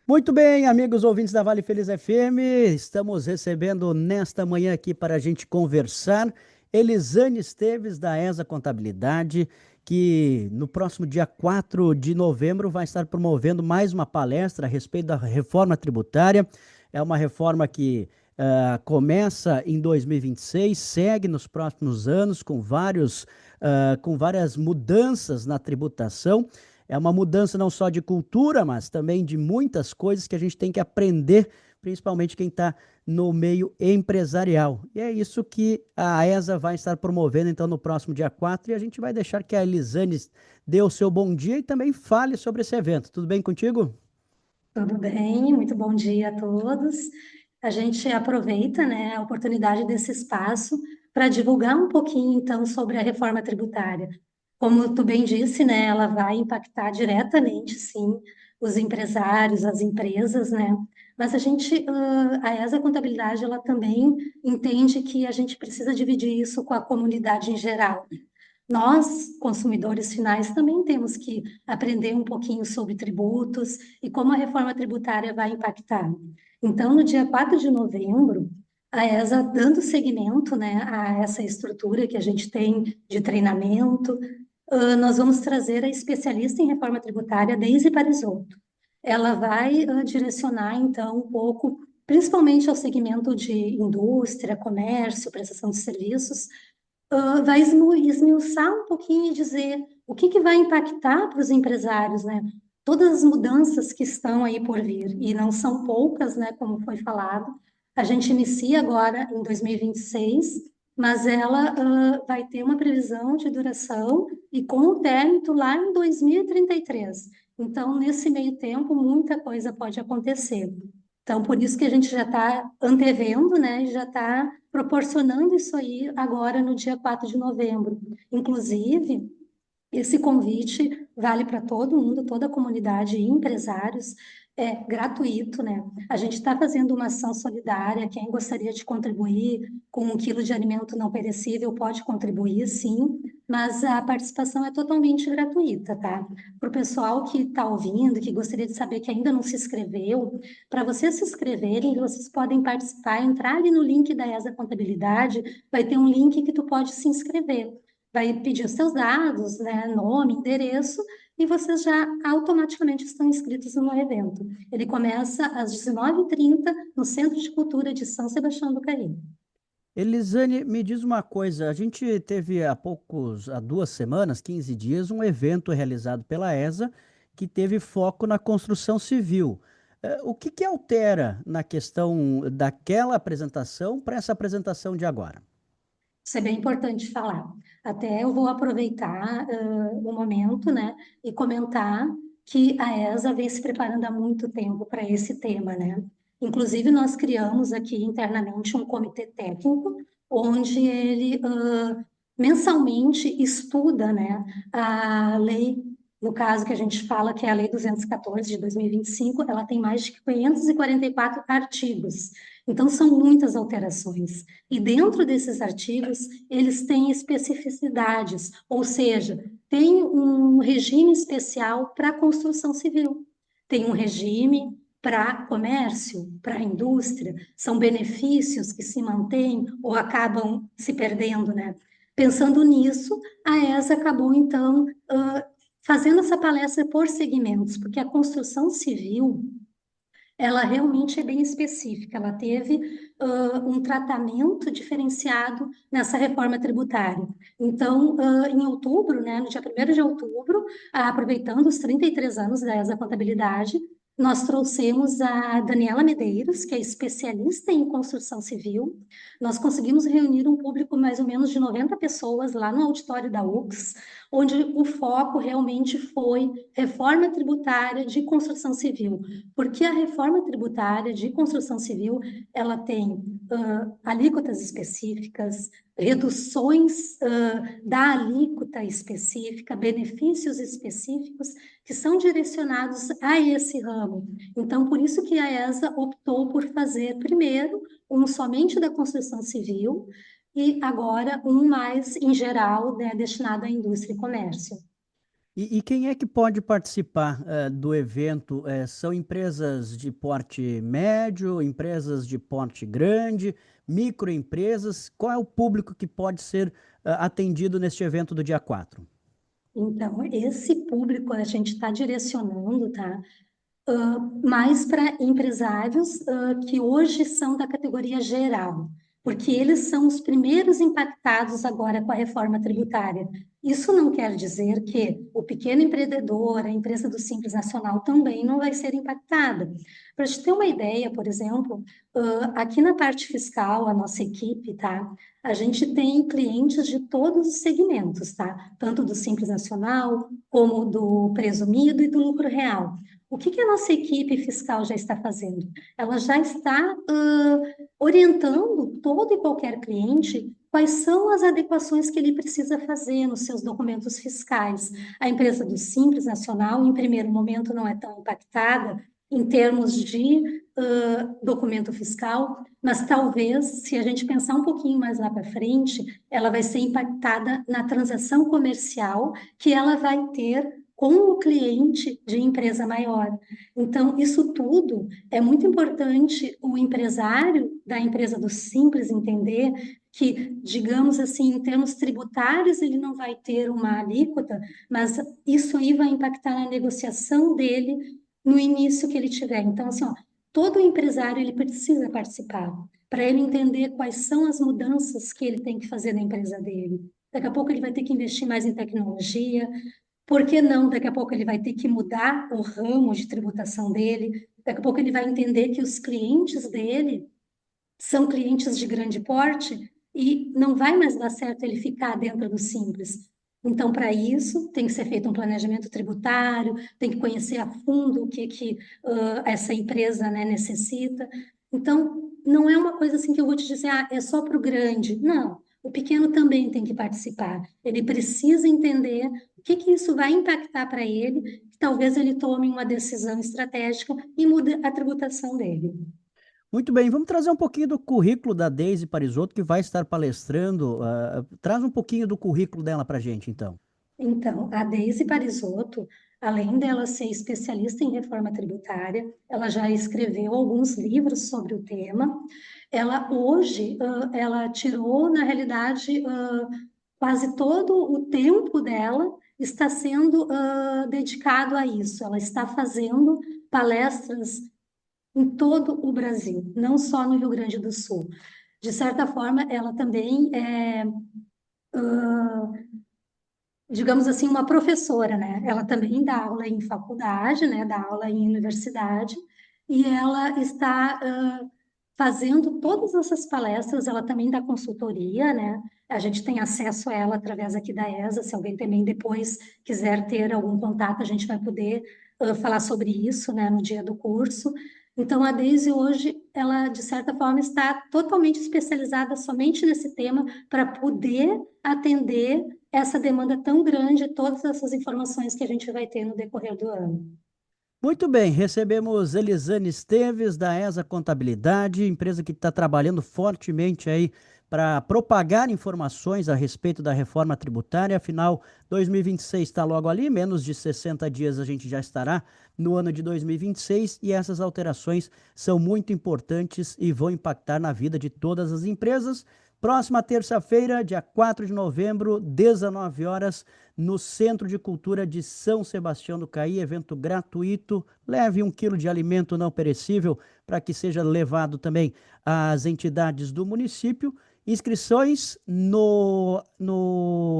Muito bem, amigos ouvintes da Vale Feliz FM, estamos recebendo nesta manhã aqui para a gente conversar Elisane Esteves, da ESA Contabilidade, que no próximo dia 4 de novembro vai estar promovendo mais uma palestra a respeito da reforma tributária. É uma reforma que começa em 2026, segue nos próximos anos com várias mudanças na tributação. É uma mudança não só de cultura, mas também de muitas coisas que a gente tem que aprender, principalmente quem está no meio empresarial. E é isso que a ESA vai estar promovendo, então, no próximo dia 4, e a gente vai deixar que a Elisane dê o seu bom dia e também fale sobre esse evento. Tudo bem contigo? Tudo bem? Muito bom dia a todos. A gente aproveita, né, a oportunidade desse espaço para divulgar um pouquinho, então, sobre a reforma tributária. Como tu bem disse, né, ela vai impactar diretamente, sim, os empresários, as empresas, né? Mas a ESA Contabilidade, ela também entende que a gente precisa dividir isso com a comunidade em geral. Nós, consumidores finais, também temos que aprender um pouquinho sobre tributos e como a reforma tributária vai impactar. Então, no dia 4 de novembro, a ESA, dando seguimento, né, a essa estrutura que a gente tem de treinamento, nós vamos trazer a especialista em reforma tributária, Deise Parisotto. Ela vai direcionar, então, um pouco, principalmente ao segmento de indústria, comércio, prestação de serviços, vai esmiuçar um pouquinho e dizer o que vai impactar para os empresários, né? Todas as mudanças que estão aí por vir, e não são poucas, né, como foi falado. A gente inicia agora em 2026, mas ela vai ter uma previsão de duração e com o término lá em 2033. Então, nesse meio tempo, muita coisa pode acontecer. Então, por isso que a gente já está antevendo, né? Já está proporcionando isso aí agora no dia 4 de novembro. Inclusive, esse convite vale para todo mundo, toda a comunidade e empresários, é gratuito, né? A gente está fazendo uma ação solidária, quem gostaria de contribuir com 1 quilo de alimento não perecível pode contribuir, sim, mas a participação é totalmente gratuita, tá? Para o pessoal que está ouvindo, que gostaria de saber que ainda não se inscreveu, para vocês se inscreverem, vocês podem participar, entrar ali no link da ESA Contabilidade, vai ter um link que tu pode se inscrever, vai pedir os seus dados, né, nome, endereço, e vocês já automaticamente estão inscritos no evento. Ele começa às 19h30 no Centro de Cultura de São Sebastião do Caí. Elisane, me diz uma coisa, a gente teve há 2 semanas, 15 dias, um evento realizado pela ESA que teve foco na construção civil. O que que altera na questão daquela apresentação para essa apresentação de agora? Isso é bem importante falar. Até eu vou aproveitar o momento, né, e comentar que a ESA vem se preparando há muito tempo para esse tema, né? Inclusive, nós criamos aqui internamente um comitê técnico, onde ele mensalmente estuda, né, a lei, no caso que a gente fala que é a Lei 214 de 2025, ela tem mais de 544 artigos. Então, são muitas alterações. E dentro desses artigos, eles têm especificidades, ou seja, tem um regime especial para a construção civil, tem um regime para comércio, para indústria, são benefícios que se mantêm ou acabam se perdendo, né? Pensando nisso, a ESA acabou, então, fazendo essa palestra por segmentos, porque a construção civil ela realmente é bem específica. Ela teve um tratamento diferenciado nessa reforma tributária. Então, em outubro, né, no dia 1º de outubro, aproveitando os 33 anos da ESA Contabilidade, nós trouxemos a Daniela Medeiros, que é especialista em construção civil. Nós conseguimos reunir um público mais ou menos de 90 pessoas lá no auditório da UX, onde o foco realmente foi reforma tributária de construção civil, porque a reforma tributária de construção civil, ela tem alíquotas específicas, reduções da alíquota específica, benefícios específicos que são direcionados a esse ramo. Então, por isso que a ESA optou por fazer primeiro um somente da construção civil e agora um mais em geral, né, destinado à indústria e comércio. E quem é que pode participar do evento? São empresas de porte médio, empresas de porte grande, microempresas? Qual é o público que pode ser atendido neste evento do dia 4? Então, esse público a gente está direcionando, tá? Mais para empresários que hoje são da categoria geral, porque eles são os primeiros impactados agora com a reforma tributária. Isso não quer dizer que o pequeno empreendedor, a empresa do Simples Nacional também não vai ser impactada. Para te ter uma ideia, por exemplo, aqui na parte fiscal, a nossa equipe, tá? A gente tem clientes de todos os segmentos, tá? Tanto do Simples Nacional, como do presumido e do lucro real. O que que a nossa equipe fiscal já está fazendo? Ela já está orientando todo e qualquer cliente quais são as adequações que ele precisa fazer nos seus documentos fiscais. A empresa do Simples Nacional, em primeiro momento, não é tão impactada em termos de documento fiscal, mas talvez, se a gente pensar um pouquinho mais lá para frente, ela vai ser impactada na transação comercial que ela vai ter com o cliente de empresa maior. Então, isso tudo é muito importante o empresário da empresa do Simples entender que, digamos assim, em termos tributários, ele não vai ter uma alíquota, mas isso aí vai impactar na negociação dele no início que ele tiver. Então, assim, ó, todo empresário ele precisa participar para ele entender quais são as mudanças que ele tem que fazer na empresa dele. Daqui a pouco ele vai ter que investir mais em tecnologia, por que não? Daqui a pouco ele vai ter que mudar o ramo de tributação dele, daqui a pouco ele vai entender que os clientes dele são clientes de grande porte e não vai mais dar certo ele ficar dentro do Simples. Então, para isso, tem que ser feito um planejamento tributário, tem que conhecer a fundo o que essa empresa, né, necessita. Então, não é uma coisa assim que eu vou te dizer, ah, é só para o grande. Não, o pequeno também tem que participar. Ele precisa entender o que isso vai impactar para ele, que talvez ele tome uma decisão estratégica e mude a tributação dele. Muito bem, vamos trazer um pouquinho do currículo da Deise Parisotto, que vai estar palestrando. Traz um pouquinho do currículo dela para a gente, então. Então, a Deise Parisotto, além dela ser especialista em reforma tributária, ela já escreveu alguns livros sobre o tema. Ela hoje, ela tirou, na realidade, quase todo o tempo dela está sendo dedicado a isso. Ela está fazendo palestras em todo o Brasil, não só no Rio Grande do Sul. De certa forma, ela também é digamos assim, uma professora, né? Ela também dá aula em faculdade, né? Dá aula em universidade, e ela está fazendo todas essas palestras, ela também dá consultoria, né? A gente tem acesso a ela através aqui da ESA, se alguém também depois quiser ter algum contato, a gente vai poder falar sobre isso, né, no dia do curso. Então, a Daisy hoje, ela, de certa forma, está totalmente especializada somente nesse tema para poder atender essa demanda tão grande, todas essas informações que a gente vai ter no decorrer do ano. Muito bem, recebemos Elisane Esteves, da ESA Contabilidade, empresa que está trabalhando fortemente aí para propagar informações a respeito da reforma tributária. Afinal, 2026 está logo ali, menos de 60 dias a gente já estará no ano de 2026 e essas alterações são muito importantes e vão impactar na vida de todas as empresas. Próxima terça-feira, dia 4 de novembro, 19 horas, no Centro de Cultura de São Sebastião do Caí, evento gratuito. Leve 1 quilo de alimento não perecível para que seja levado também às entidades do município. Inscrições no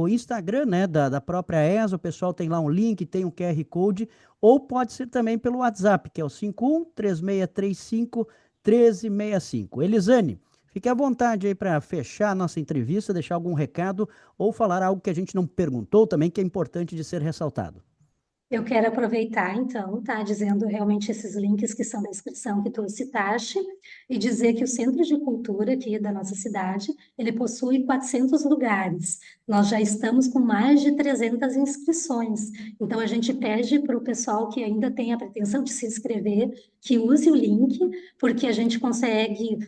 Instagram, né, da própria ESA, o pessoal tem lá um link, tem um QR Code, ou pode ser também pelo WhatsApp, que é o 51 3635 1365. Elisane, fique à vontade aí para fechar a nossa entrevista, deixar algum recado ou falar algo que a gente não perguntou também, que é importante de ser ressaltado. Eu quero aproveitar, então, tá, dizendo realmente esses links que são da inscrição que tu citaste, e dizer que o Centro de Cultura aqui da nossa cidade, ele possui 400 lugares. Nós já estamos com mais de 300 inscrições. Então, a gente pede para o pessoal que ainda tem a pretensão de se inscrever, que use o link, porque a gente consegue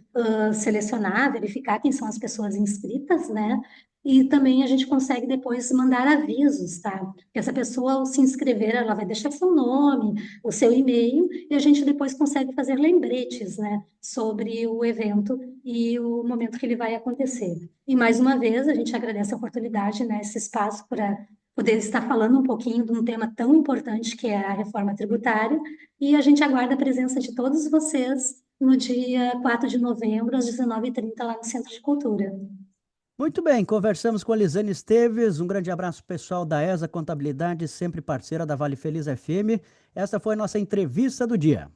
selecionar, verificar quem são as pessoas inscritas, né? e também a gente consegue depois mandar avisos, tá? Porque essa pessoa, ao se inscrever, ela vai deixar seu nome, o seu e-mail, e a gente depois consegue fazer lembretes, né, sobre o evento e o momento que ele vai acontecer. E mais uma vez, a gente agradece a oportunidade, né, esse espaço para poder estar falando um pouquinho de um tema tão importante que é a reforma tributária, e a gente aguarda a presença de todos vocês no dia 4 de novembro, às 19h30, lá no Centro de Cultura. Muito bem, conversamos com a Elisane Esteves. Um grande abraço pessoal da ESA Contabilidade, sempre parceira da Vale Feliz FM. Essa foi a nossa entrevista do dia.